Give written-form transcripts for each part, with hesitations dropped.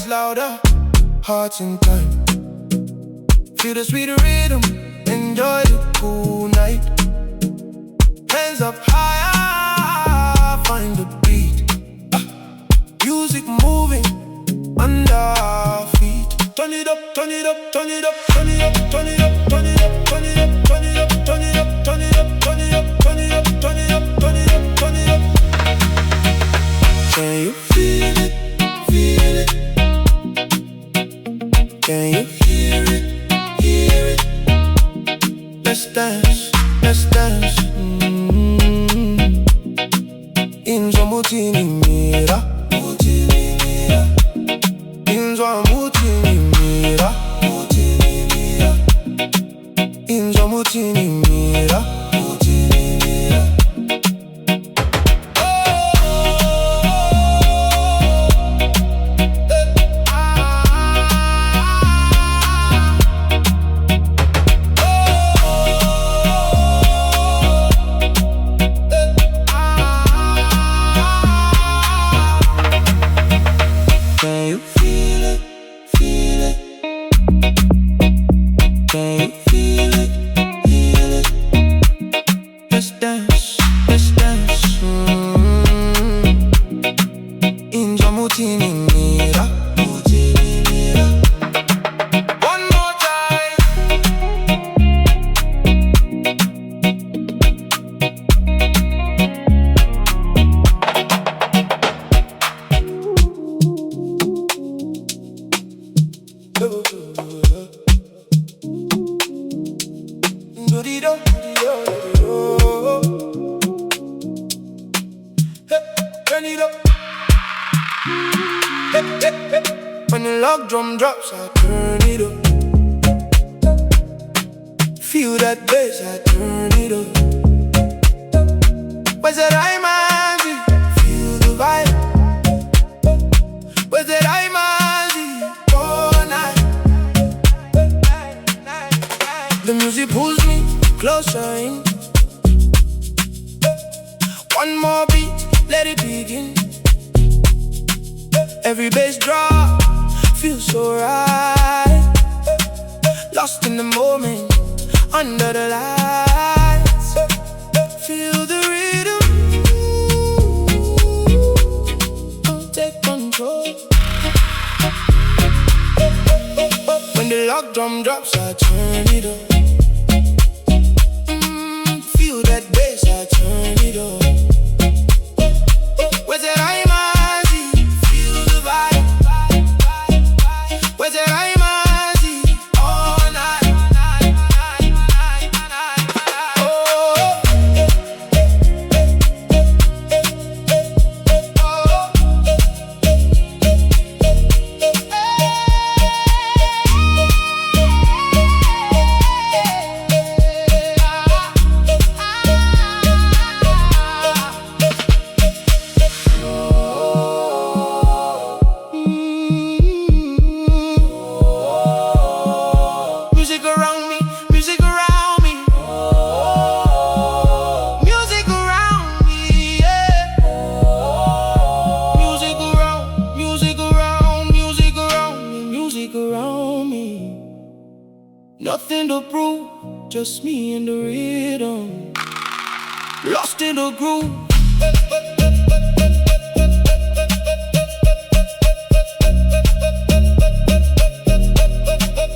louder, hearts in time. Feel the sweet rhythm, enjoy the cool night. Hands up higher, find the beat. Music moving under our feet. Turn it up, turn it up, turn it up, turn it up, turn it up, turn it up, turn it up, turn it up, turn it up, turn it up, turn it up, turn it up, turn it up, turn it up, turn it up. Can you feel it? Feel it? Can you hear it? Hear it? Let's dance, let's dance. Inzwa mutini mira, mutini mira. Inzwa mutini mira, mutini mira. Inzwa mutini mira, mutini mira. Can you feel it? Feel it? Can you feel it? Feel it? Let's dance, let's dance. Inja mutini mira, mutini mira. One more time. Turn it up. When the log drum drops, I turn it up. Feel that bass, I turn it up. Where's that Mimhanzi? Feel the vibe. Where's that Mimhanzi? All night. The music pulls me closer in. One more beat, let it begin. Every bass drop feels so right. Lost in the moment, under the lights. Feel the rhythm, take control. When the log drum drops, I turn it up. Feel that bass, I turn it up. Where's that Mimhanzi? Feel the vibe. Where's that Mimhanzi? All night. Oh. Music around me, music around me. Music around me, yeah. Music around, music around, music around me, music around me. Nothing to prove, just me and the rhythm. Lost in the groove.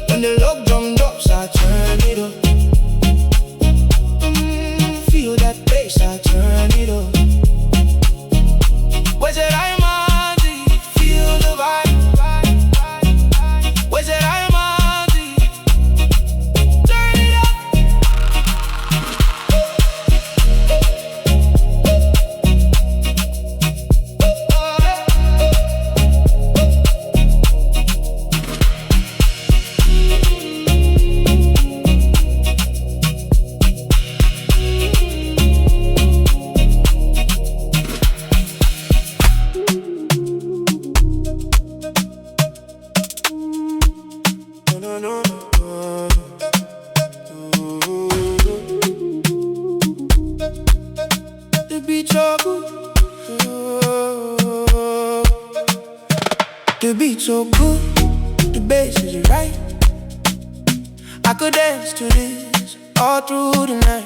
When the log drum drops, I turn it up. Feel that bass, I turn it up. Where's that Mimhanzi? Feel the vibe. Where's that Mimhanzi? Turn it up. The beat's so good, the bass is right. I could dance to this all through the night.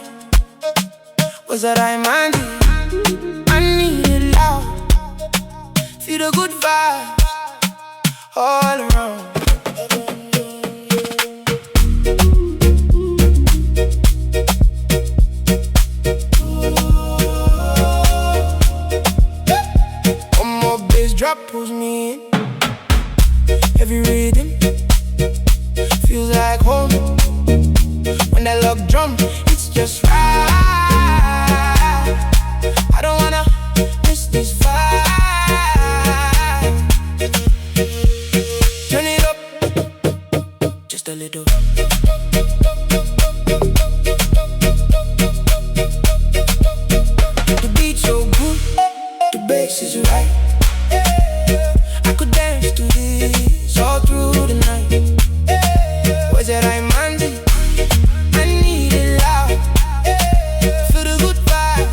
Was that I minded? I need it loud. Feel the good vibes all around. One more bass drop pulls me in. Every rhythm feels like home. When that love drum, it's just right. I don't wanna miss this vibe. Turn it up just a little. The beat's so good, the bass is right. I could dance to this all through the night. Was it Mimhanzi? I need it loud. Feel the good vibe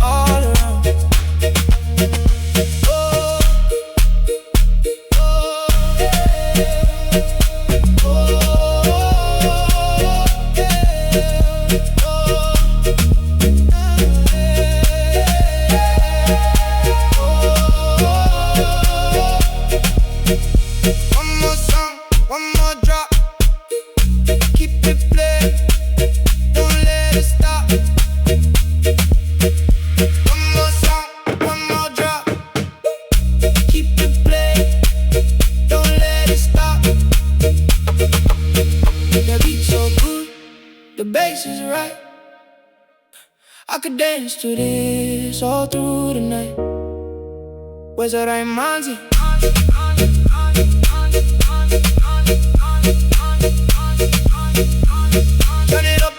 all around. Oh, oh, oh, one more song, one more drop. Keep it playing, don't let it stop. One more song, one more drop. Keep it playing, don't let it stop. The beat's so good, the bass is right. I could dance to this all through the night. Where's that Mimhanzi? Turn it up.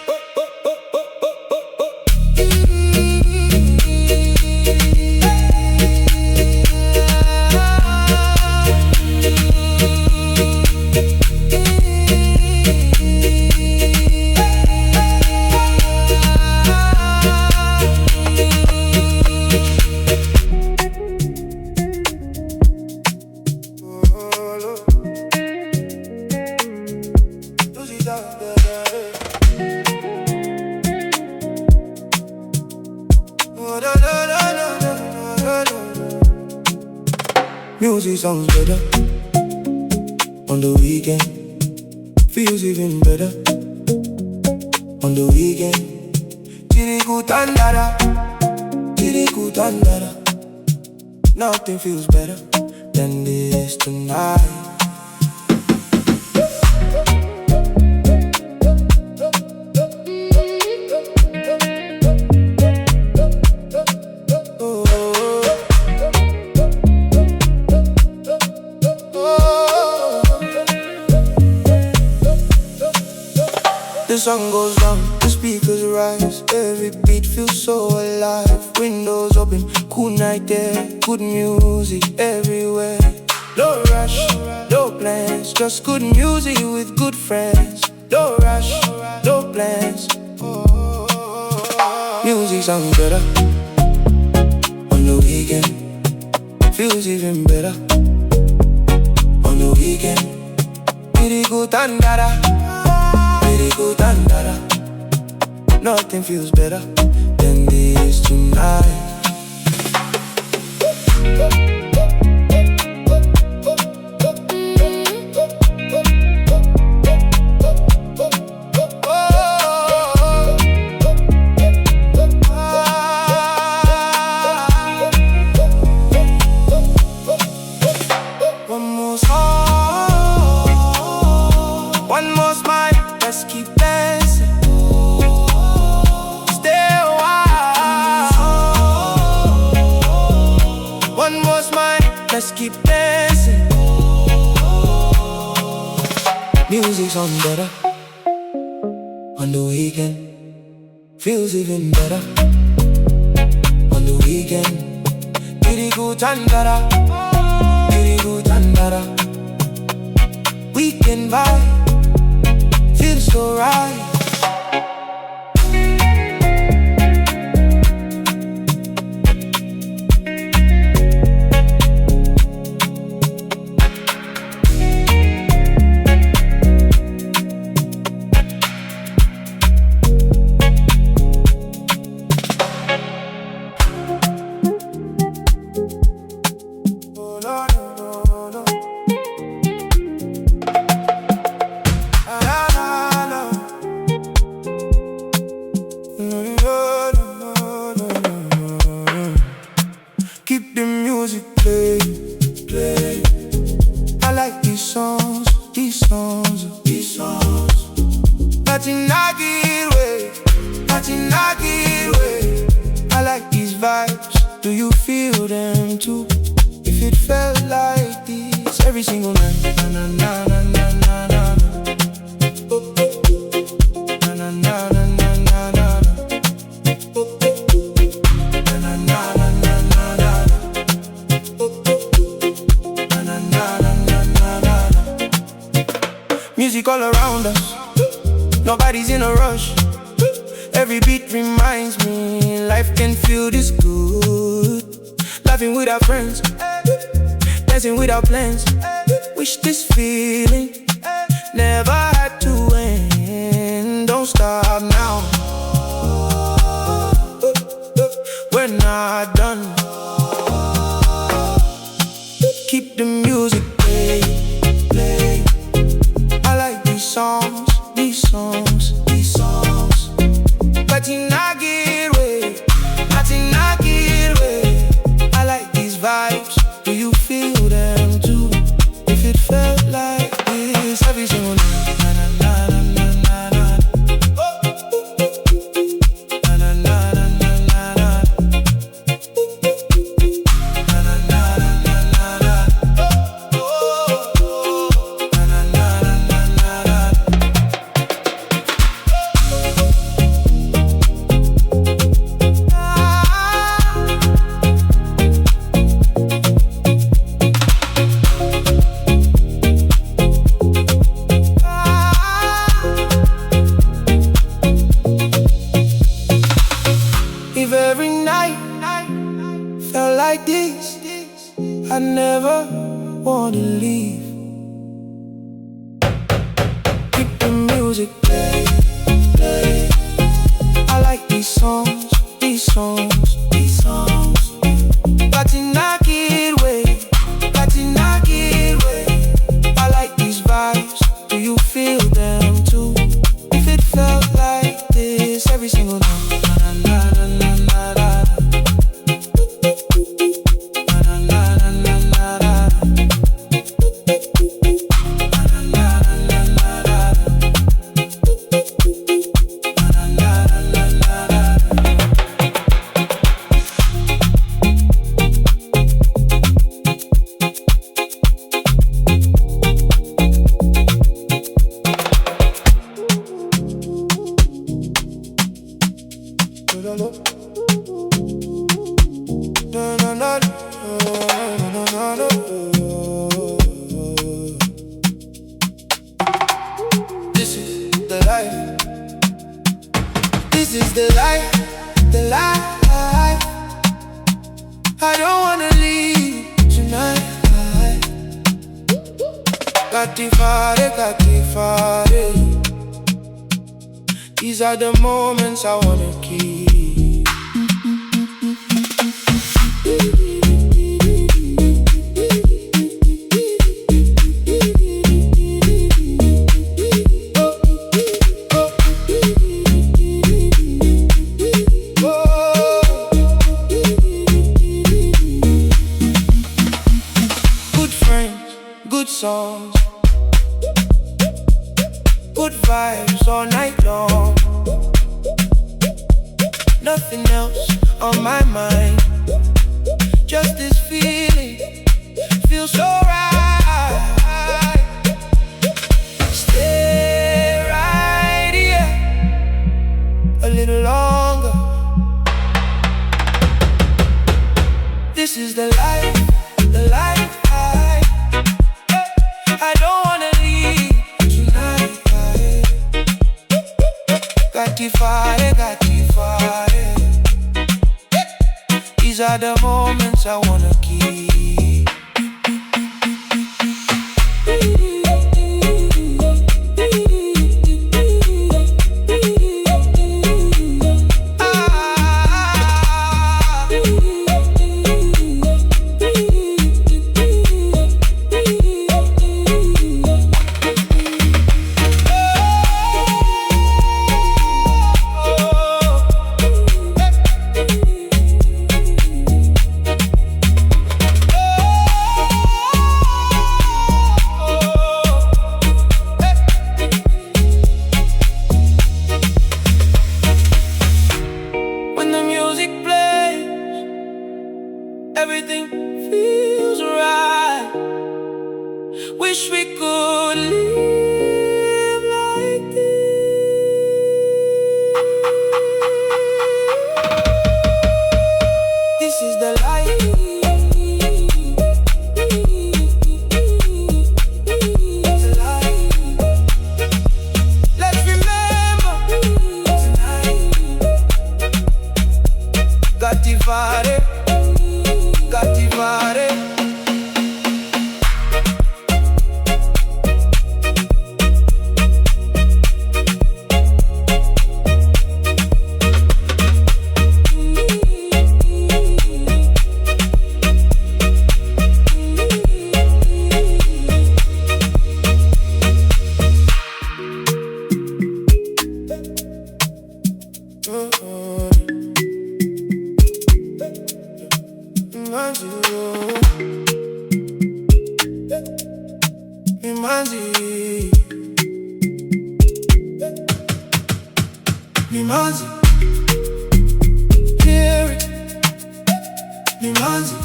Music sounds better on the weekend. Feels even better on the weekend. Tirikutandara, tirikutandara. Nothing feels better than this tonight. The sun goes down, the speakers rise. Every beat feels so alive. Windows open, cool night there. Good music everywhere. No rush, no plans. Just good music with good friends. No rush, no plans. Music sounds better on the weekend. Feels even better on the weekend. Tirikutandara, tirikutandara. Nothing feels better than this tonight. One more song, one more smile. Let's keep dancing. Stay a while. One more smile. Let's keep dancing. Music sounds better on the weekend. Feels even better on the weekend. Tirikutandara, tirikutandara. Weekend vibe feels so right. the music play, play. I like these songs, these songs, these songs. Nothing I get away, nothing I get away. I like these vibes, do you feel them too? If it felt like this every single night, na na na na na na na. Oh, oh. Na na na na na na na. Oh, oh. Na na na na na na na. Oh, oh. Na na na na na na na. Music all around us, nobody's in a rush. Every beat reminds me life can feel this good. Laughing with our friends, dancing with our plans. Wish this feeling never had to end. Don't stop now, we're not done. Keep the music play, play. I like these songs, these songs, these songs. But you not get away, nothing I get away. I like these vibes, do you feel them too? If it felt like this every single night, na na na na na na. Oh, na na na na na na. Na na na na na na. Oh, na na na na na na. If every night felt like this, I never wanna leave. Keep the music play, play. I like these songs, these songs, these songs. But in I get way, but in I get way. I like these vibes, do you feel them too? If it felt like this every single night. This is the life. This is the life, the life. I don't wanna leave tonight. Ngatimboenda, Ngatimboenda. These are the moments I wanna keep. Good friends, good songs, good vibes all night long. Nothing else on my mind, just this feeling, feels so right. Stay right here a little longer. This is the life, the life. I don't wanna leave tonight. Ngatimboenda, Ngatimboenda. These are the moments I wanna keep. Wish we could live like this is the life. The life. Let's remember tonight. Ngatimboenda, Ngatimboenda. Mimhanzi, Mimhanzi, hear it. Mimhanzi,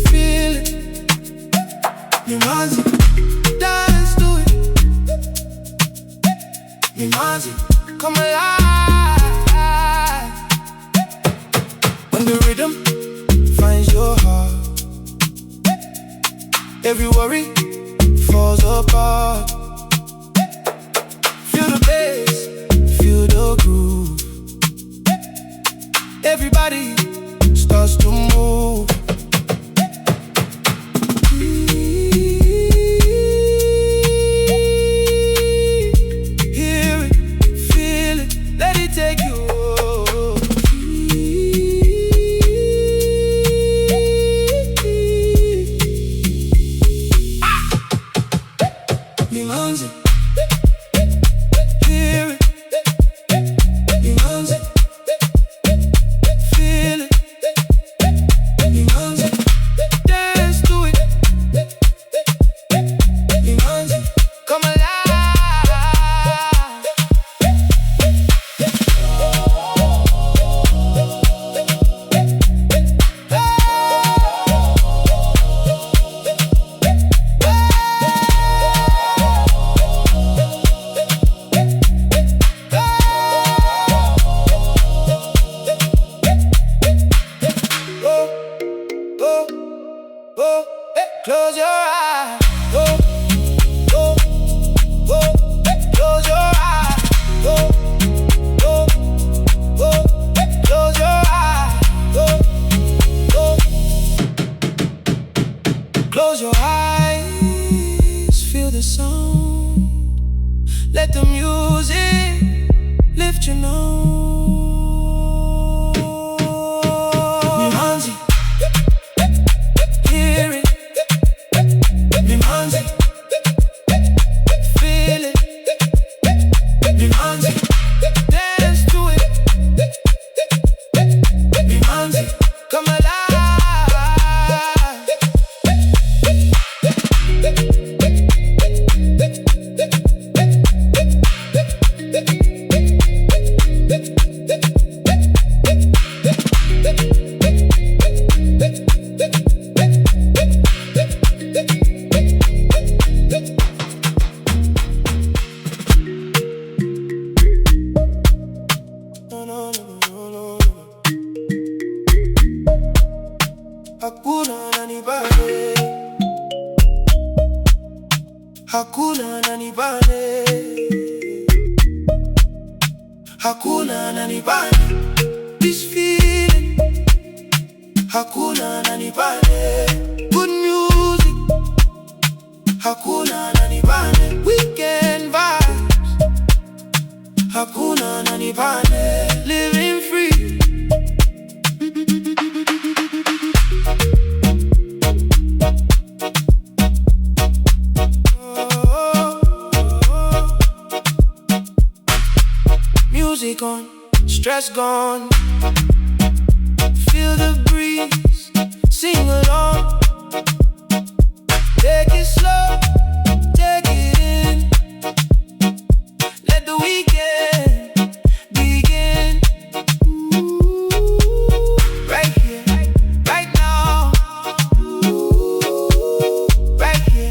feel it. Mimhanzi, dance to it. Mimhanzi, come alive. When the rhythm finds your heart, every worry falls apart. Feel the bass, feel the groove. Everybody starts to move. Hear it, feel it, let it take you. Mimhanzi, hear it. Mimhanzi, feel it. Mimhanzi, dance to it. Mimhanzi, come alive. Close your eyes. Close your eyes. Close your eyes. Close your eyes. Feel the sound. Let the music lift your nose. Mimhanzi, hear it. Mimhanzi, feel it. Mimhanzi, dance to it. Mimhanzi, come alive. Hakuna Nani Pane, Hakuna Nani Pane, Hakuna Nani Pane. This feeling, Hakuna Nani Pane. Good music, Hakuna Nani Pane. Weekend vibes, Hakuna Nani Pane. Living free. Music on, stress gone. Feel the breeze, sing along. Take it slow, take it in. Let the weekend begin. Right here, right now. Right here.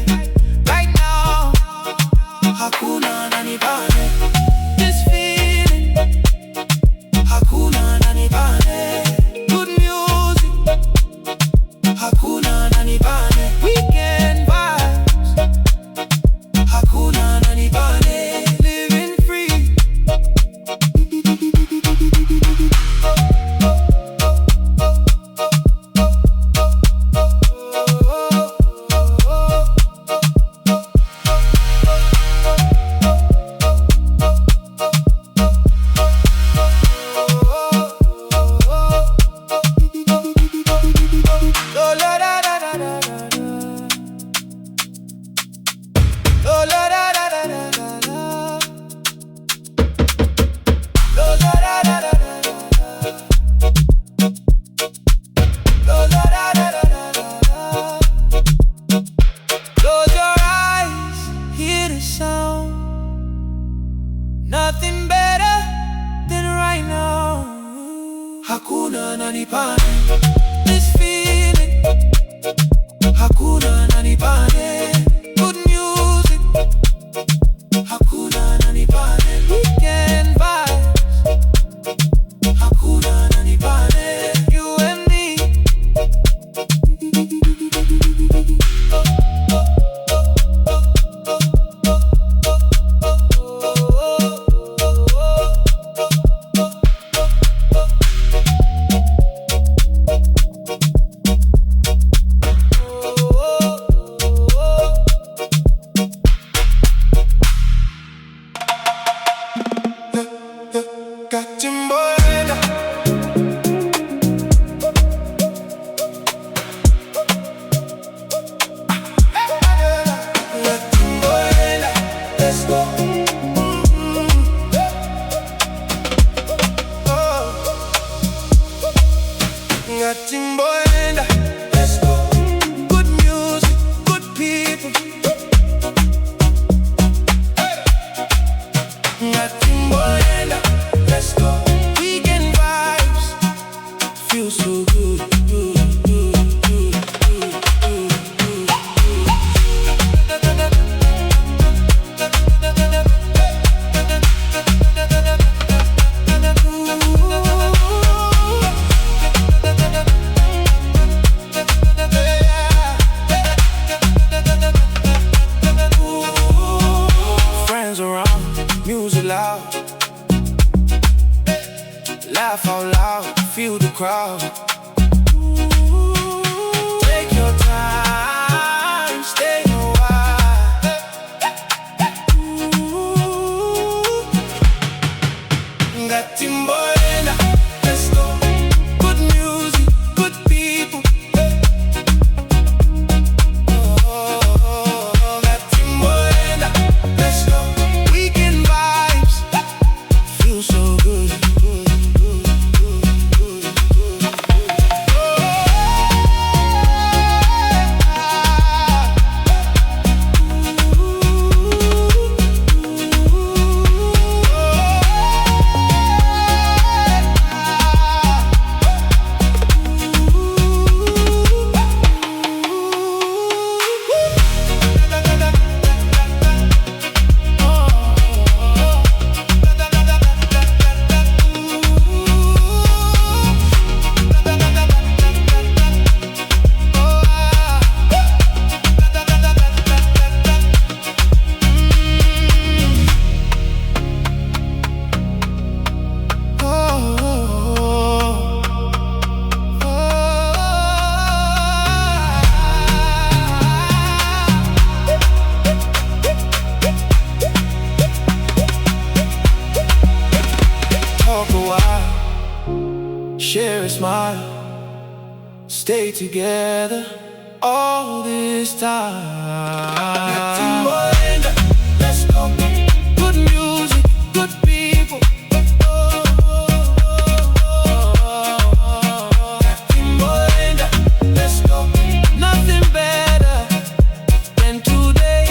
crowd. Take your time, stay a while. Ngatimboenda, let's go. Good music, good people. Ngatimboenda, let's go. Weekend vibes, feel so good. Share a smile, stay together all this time. Ngatimboenda, let's go. Good music, good people. Ngatimboenda, let's go. Nothing better than today.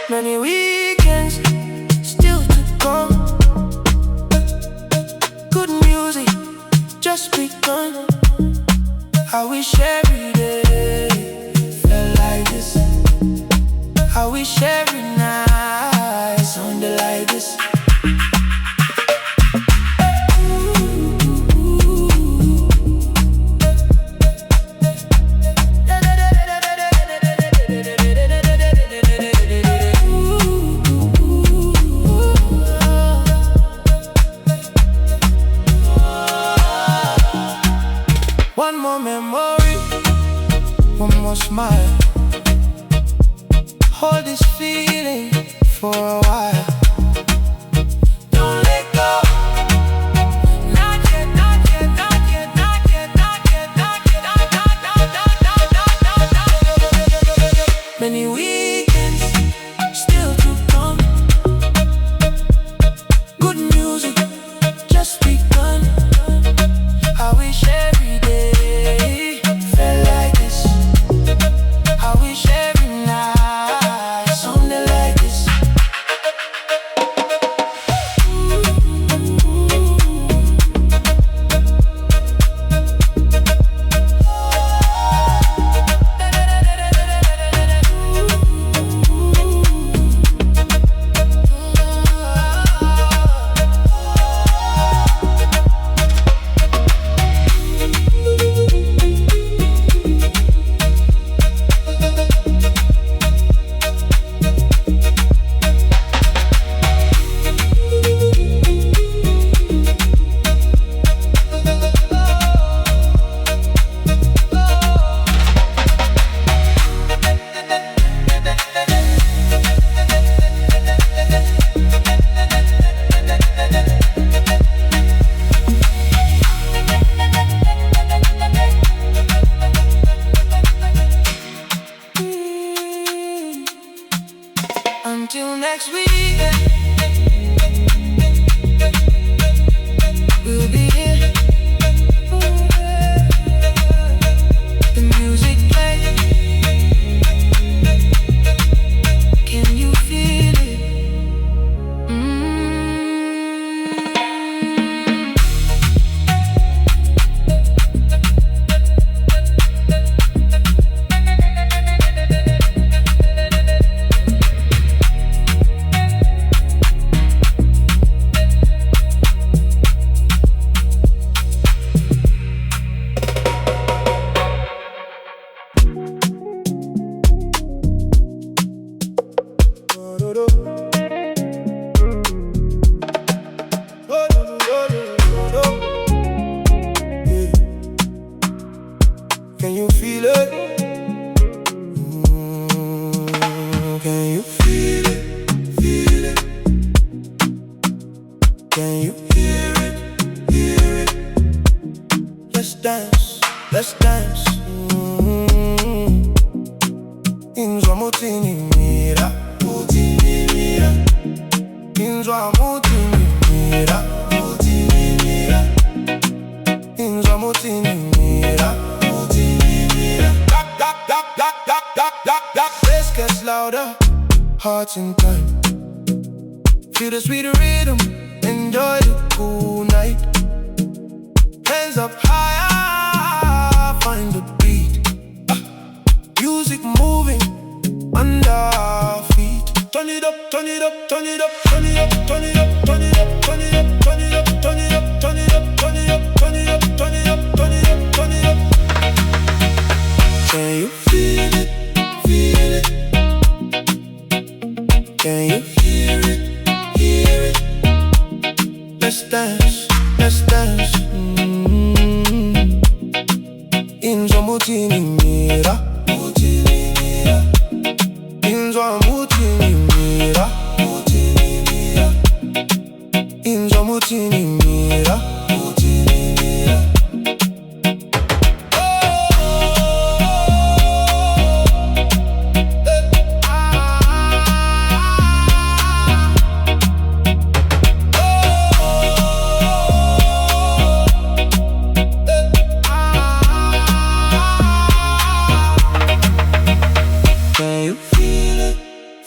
Many weekends still to come. Good music just begun. I wish every day felt like this. I wish every night sounded like this. One more memory, one more smile. Hold this feeling for a while. Don't let go. Not yet, not yet, not yet, not yet, not yet, not yet, not yet. Many weekends still to come. Good music just begun. I wish every day felt like this. I wish every night sounded like this. Until next week, we'll be here. That bass gets louder, hearts in time. Feel the sweet rhythm, enjoy the cool night. Hands up higher, find the beat. Music moving under our feet. Turn it up, turn it up, turn it up, turn it up, turn it up, turn it up, turn it up, turn it up, turn it up, turn it up, turn it up, turn it up, turn it up, turn it up, turn it up. Can you feel it? Feel it? Can you hear it? Hear it? Let's dance, let's dance. Inzwa mutini mira, mutini mira. Inzwa mutini mira, mutini mira. Inzwa mutini mira, mutini mira. Can you feel it?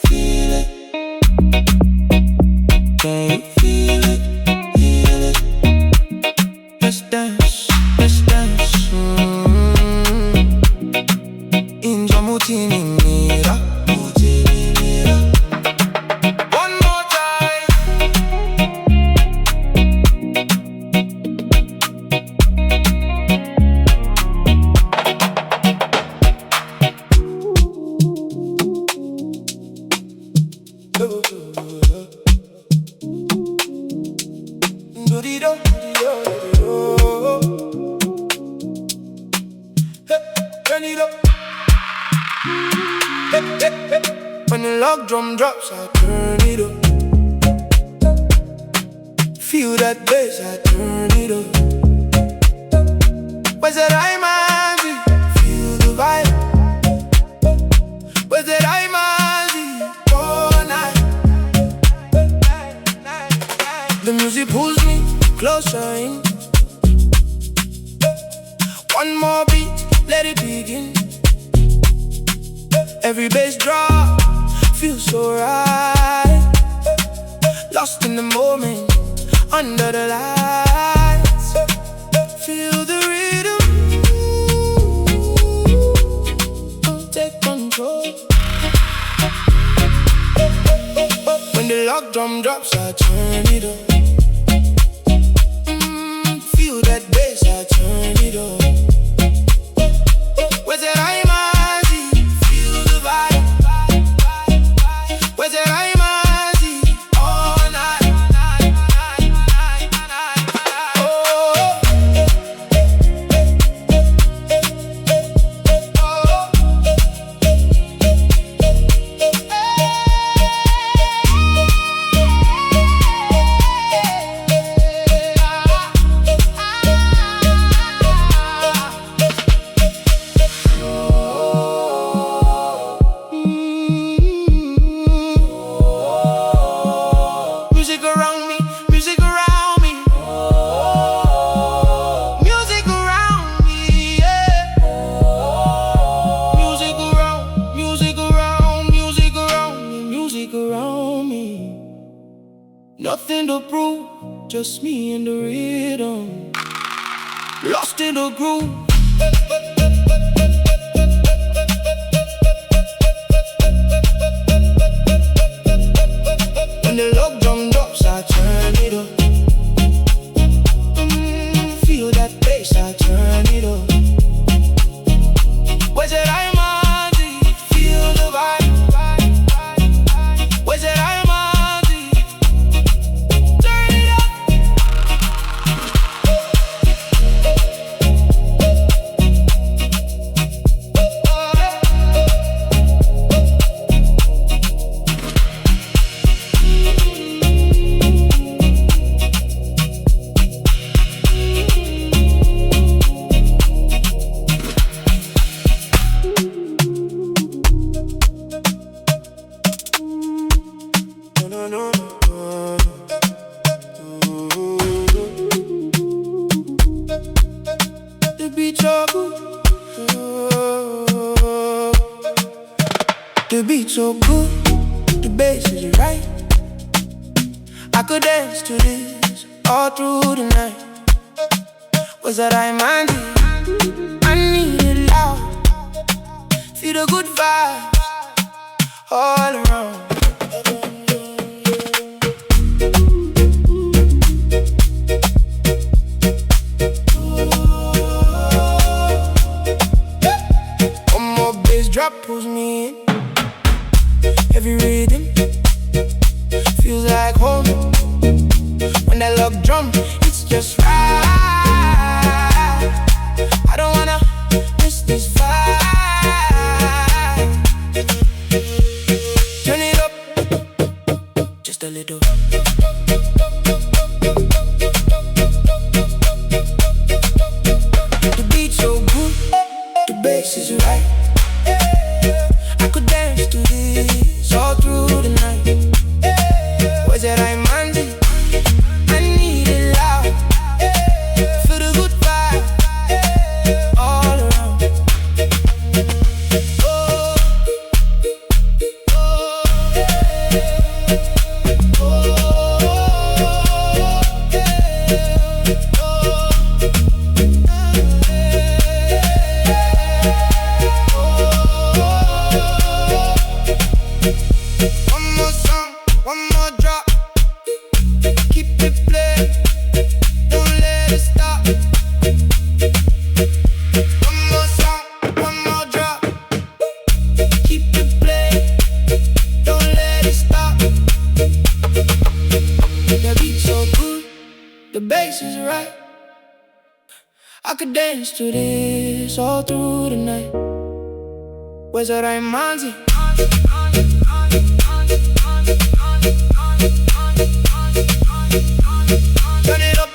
Feel it? Can you feel it? Feel it? Let's dance, let's dance. Inzwa mutini mira, mutini mira. One more time. Turn it up. When the log drum drops, I turn it up. Feel that bass, I turn it up. Where's that Mimhanzi? Feel the vibe. Where's that Mimhanzi? All night. The music pulls me closer in. One more beat, let it begin. Every bass drop feels so right. Lost in the moment, under the lights. Feel the rhythm, take control. When the log drum drops, I turn it up. Feel that bass, I turn it up. Where's that Mimhanzi? Feel the vibe. Where's that Mimhanzi? All night. Oh. Music around me, music around me. Music around me, yeah. Music around, music around, music around me, music around me. Nothing to prove, just me and the rhythm. Lost in the groove. When the log drum drops, I turn it up. Feel that bass, I turn it up. Where's that Mimhanzi? Feel the vibe. Where's that Mimhanzi? Turn it up. The beat so good, the bass is right. I could dance to this all through the night. Was that I mind it? I need it loud. Feel the good vibes all around. One more bass drop pulls me in. Every rhythm feels like home. When that love drum, it's just right. I don't wanna miss this vibe. Turn it up just a little. The beat's so good, the bass is right. I could dance to this all through the night. Was it Mimhanzi? I need it loud. Feel the good vibe all around. Oh, oh, one more song, one more drop. Keep it playing, don't let it stop. One more song, one more drop. Keep it playing, don't let it stop. The beat's so good, the bass is right. I could dance to this all through the night. Was that Mimhanzi? Turn it up.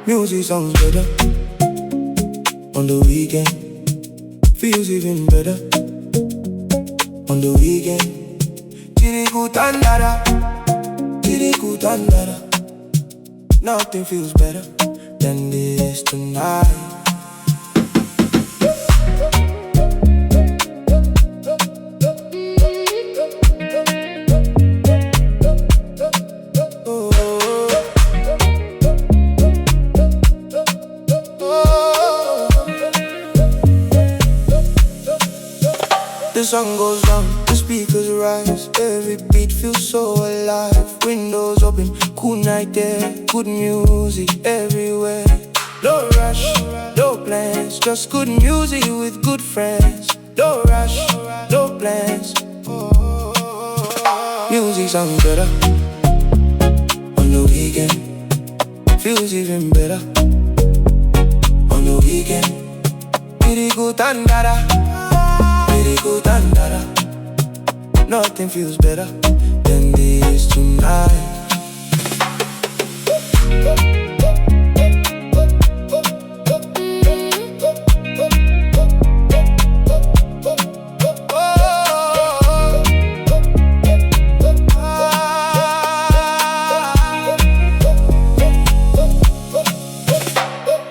Music sounds better on the weekend. Feels even better on the weekend. Tirikutandara, tirikutandara. Nothing feels better than this tonight. The sun goes down, the speakers rise. Every beat feels so alive. Windows open, cool night there. Good music everywhere. No rush, no plans. Just good music with good friends. No rush, no plans. Music sounds better on the weekend. Feels even better on the weekend. Tirikutandara, tirikutandara. Nothing feels better than this tonight.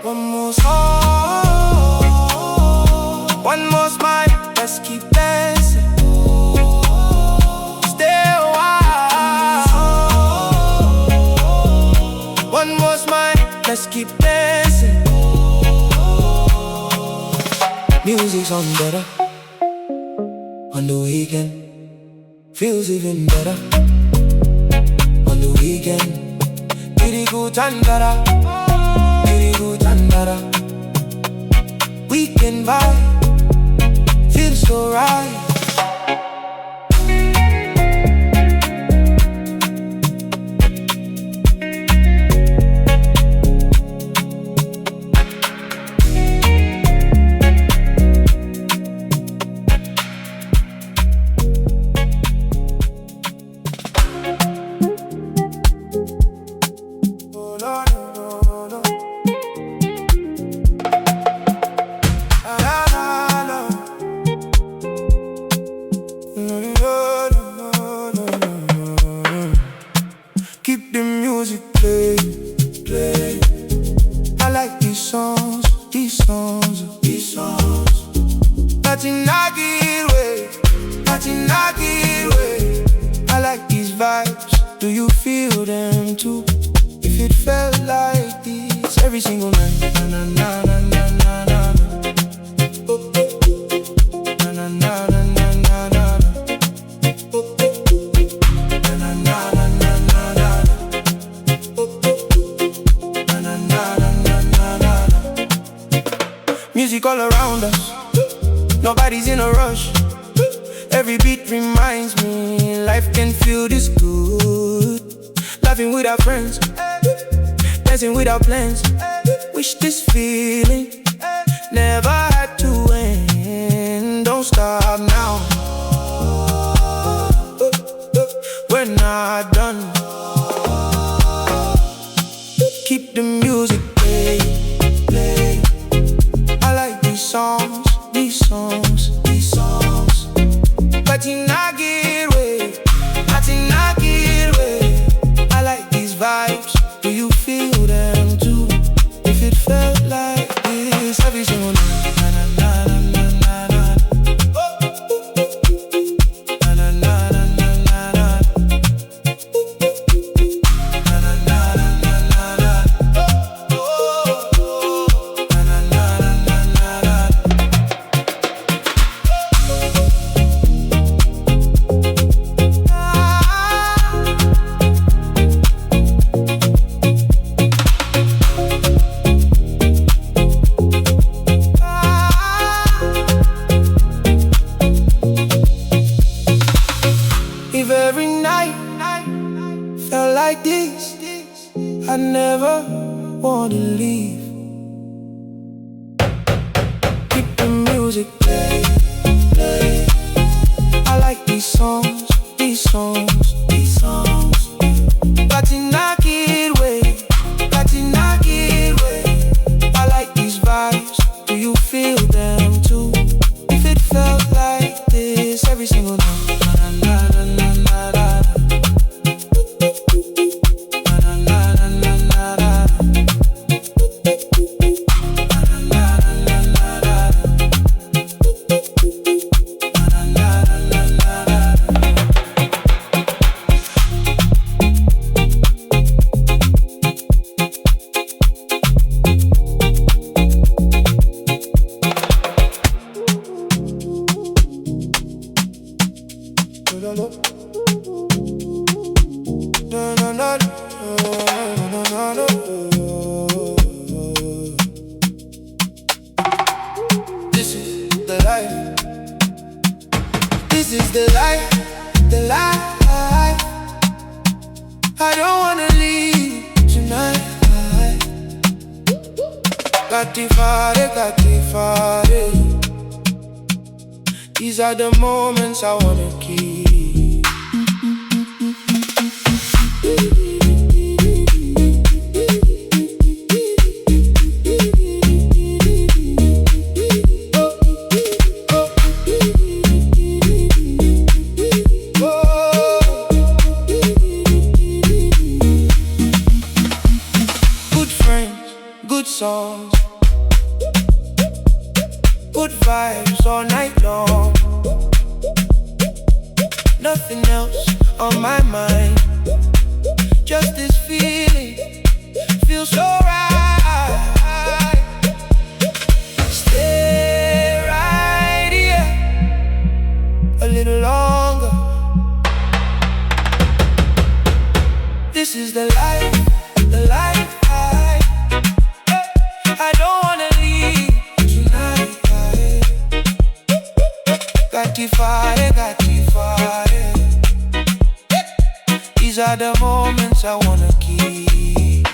One more song, one more smile. Let's keep dancing. Stay a while. One more smile. Let's keep dancing. Music sounds better on the weekend. Feels even better on the weekend. Tirikutandara, tirikutandara. Weekend vibe feels so right. I get way. I like these vibes, do you feel them too? If it felt like this every single night. Na na na na na na na. Oh. Na na na na na na na. Oh. Na na na na na na. Oh. Na na na na na na. Music all around us, nobody's in a rush. Every beat reminds me life can feel this good. Laughing with our friends, dancing with our plans. Wish this feeling never had to end. Don't stop now, we're not done. Keep the music playing, play. I like these songs, these songs, these songs. But you not get way, but you not get way. I like these vibes, do you feel them too? If it felt like this every single night. Na na na na na na. Oh. Na na na na na na na. Na na na na na na. Oh. Na na na na na na. If every night felt like this, I never want to leave. Keep the music play, play. I like these songs, these songs, these songs. But you knock it way, but you knock it way. I like these vibes, do you feel them too? If it felt like this every single night. Na na na na na na. Na na na na na na na. Na na na na na na na. Na na na na na na. This is the life. This is the life, the life. I don't wanna leave tonight. Gatifare. These are the moments I wanna keep. Good friends, good songs, good vibes all night long. Nothing else on my mind, just this feeling, feels so right. Stay right here a little longer. This is the life, the life. I don't wanna leave tonight. Gatifare. These are the moments I wanna keep.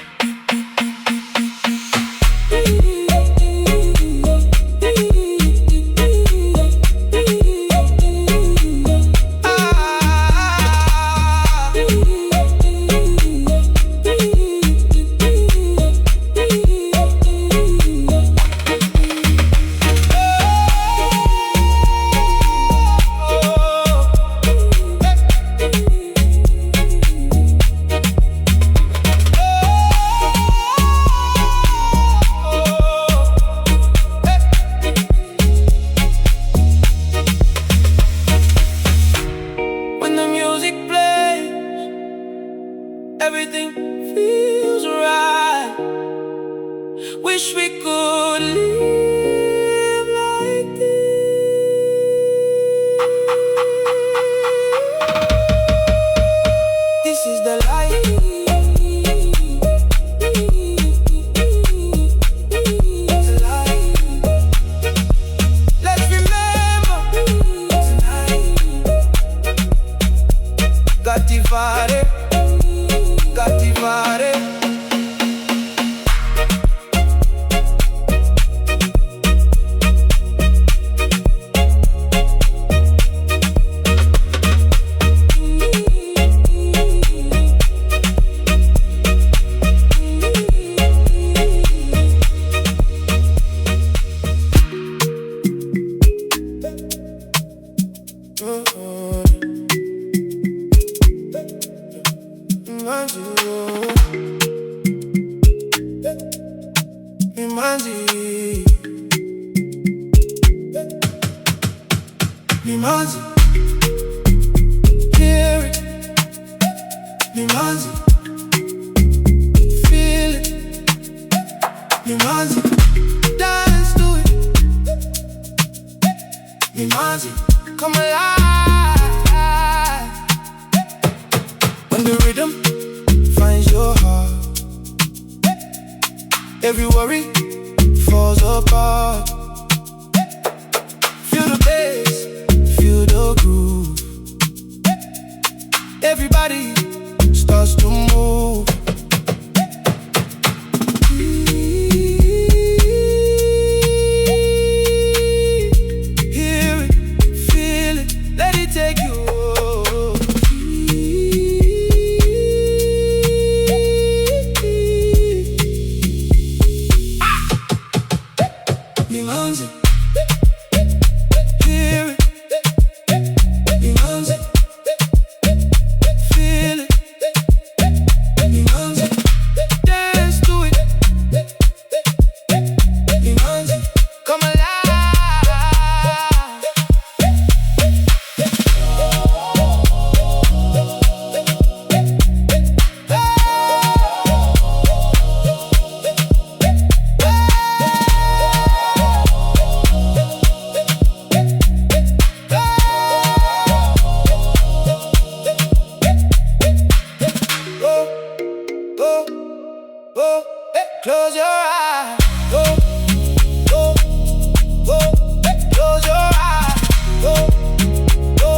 wish we could live like this. This is the life. The life. Let's remember tonight. Ngatimboenda. Mimhanzi, Mimhanzi, hear it. Mimhanzi, feel it. Mimhanzi, dance to it. Mimhanzi, come alive. When the rhythm finds your heart, every worry falls apart. Feel the bass, feel the groove. Everybody starts to move. Hear it, feel it, let it take you. Mimhanzi, hear it. Mimhanzi, feel it. Mimhanzi, dance to it. Mimhanzi, come alive. Close your eyes. Go, go, go. Close your eyes. Go, go,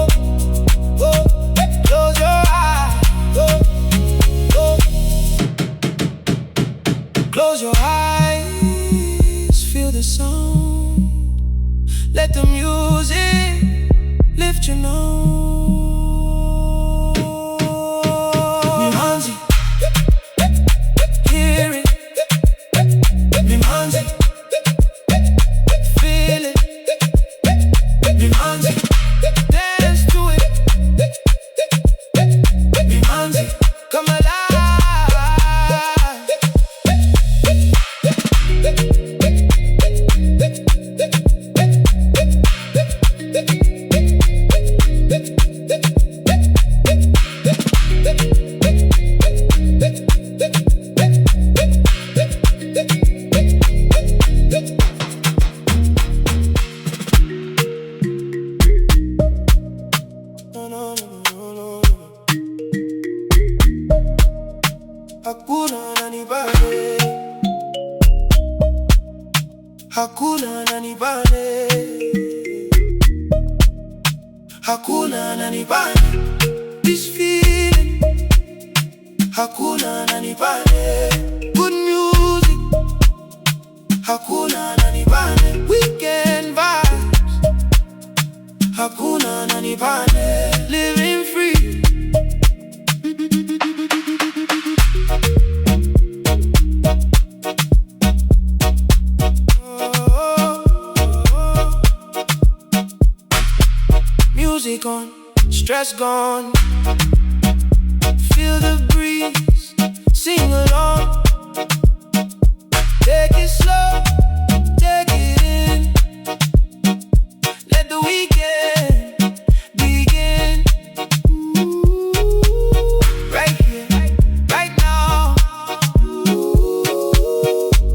go. Close your eyes. Go, go. Close your eyes. Feel the sound. Let the music lift your nose. Mimhanzi, hear it. Mimhanzi, feel it. Mimhanzi, dance to it. Mimhanzi, come alive. Hakuna Nani Pane. Hakuna Nani Pane. Hakuna Nani Pane. This feeling. Hakuna Nani Pane. Good music. Hakuna Nani Pane. Weekend vibes. Hakuna Nani Pane. Living free. Music on, stress gone. Feel the breeze, sing along. Take it slow, take it in. Let the weekend begin. Right here, right now.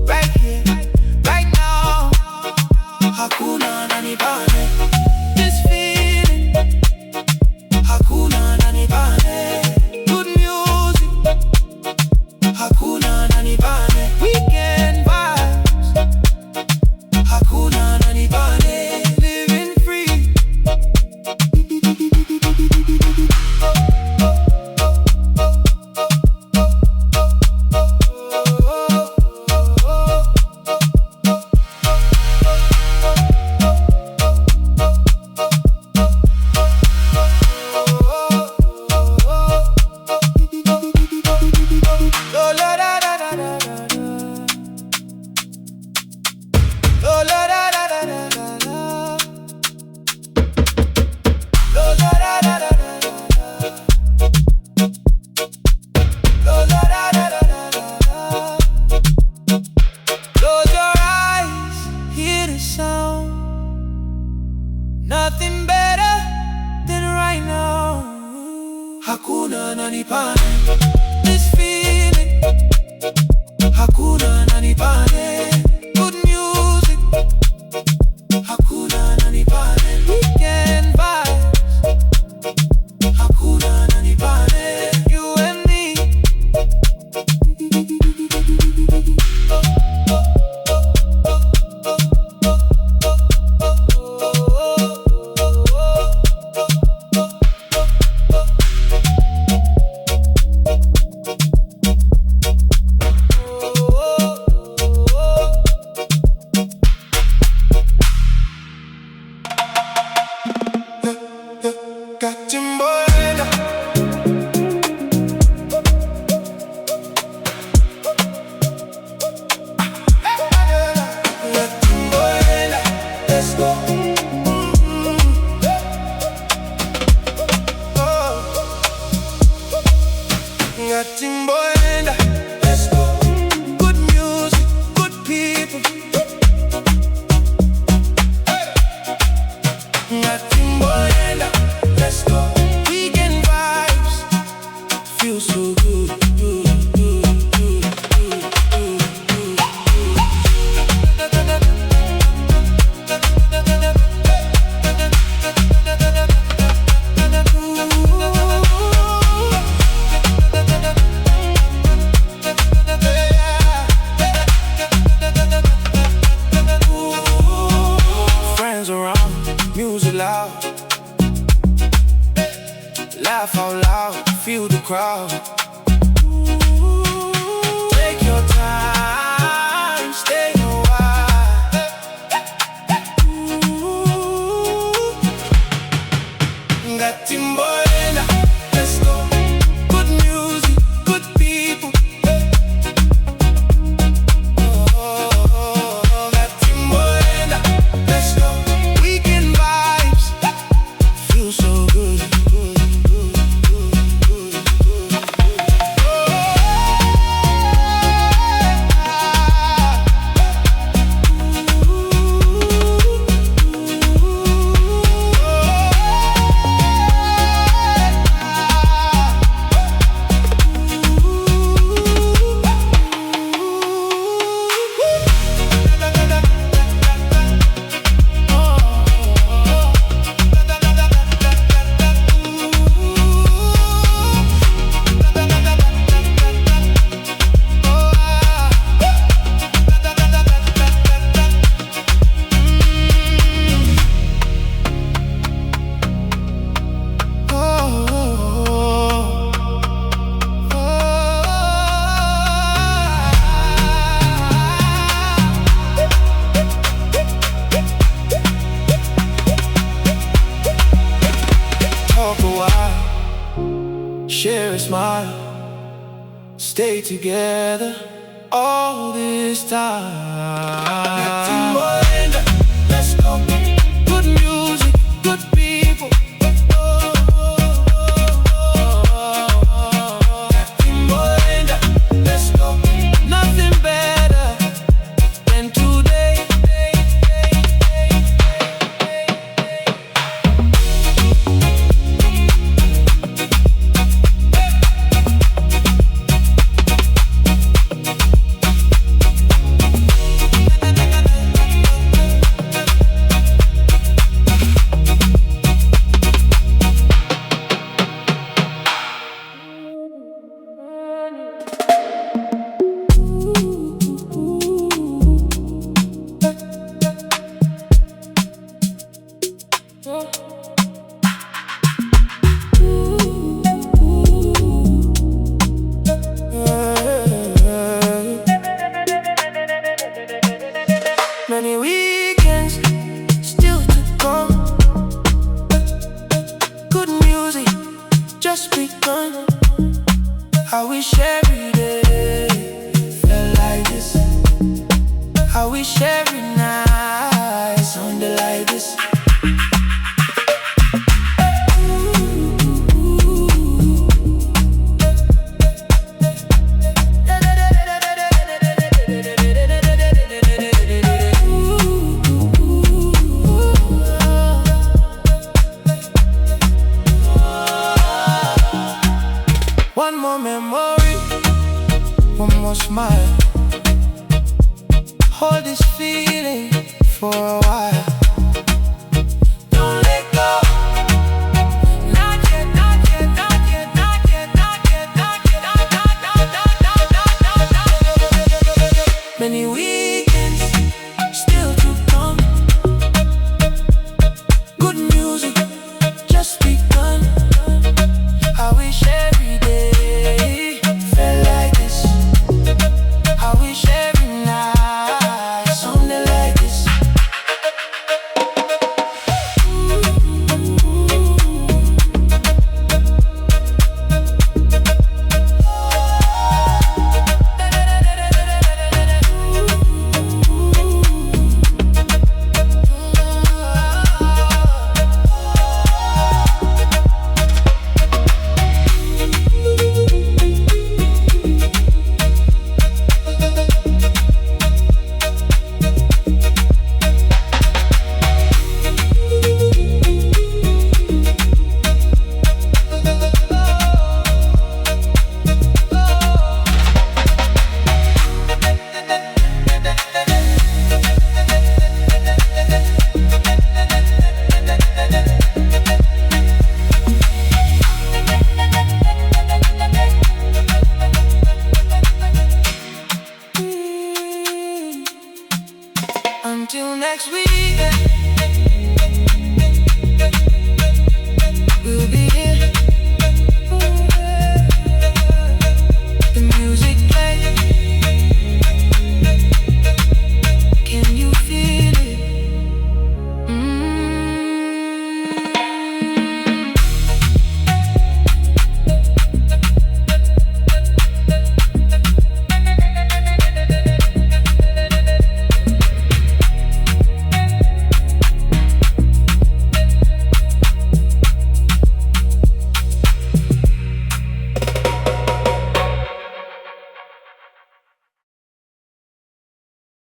Right here, laugh out loud, feel the crowd. Take your time, stay a while. Ngatimboenda, let's go. Good music, good people. Ngatimboenda, let's go. Weekend vibes, feel so good. Share a smile, stay together all this time. Ngatimboenda, let's go. Good music, good people. Ngatimboenda, let's go. Nothing better than today. Many weekends still to come. Good music just begun. I wish every day felt like this. I wish every night sounded like this. One more memory, one more smile. Hold this feeling for a while. Don't let go. Not yet, not yet, not yet, not yet, not yet, not yet, not yet. Many weekends still to come. Good music just begun. I wish every day felt like this. I wish every night sounded like this. Until next week.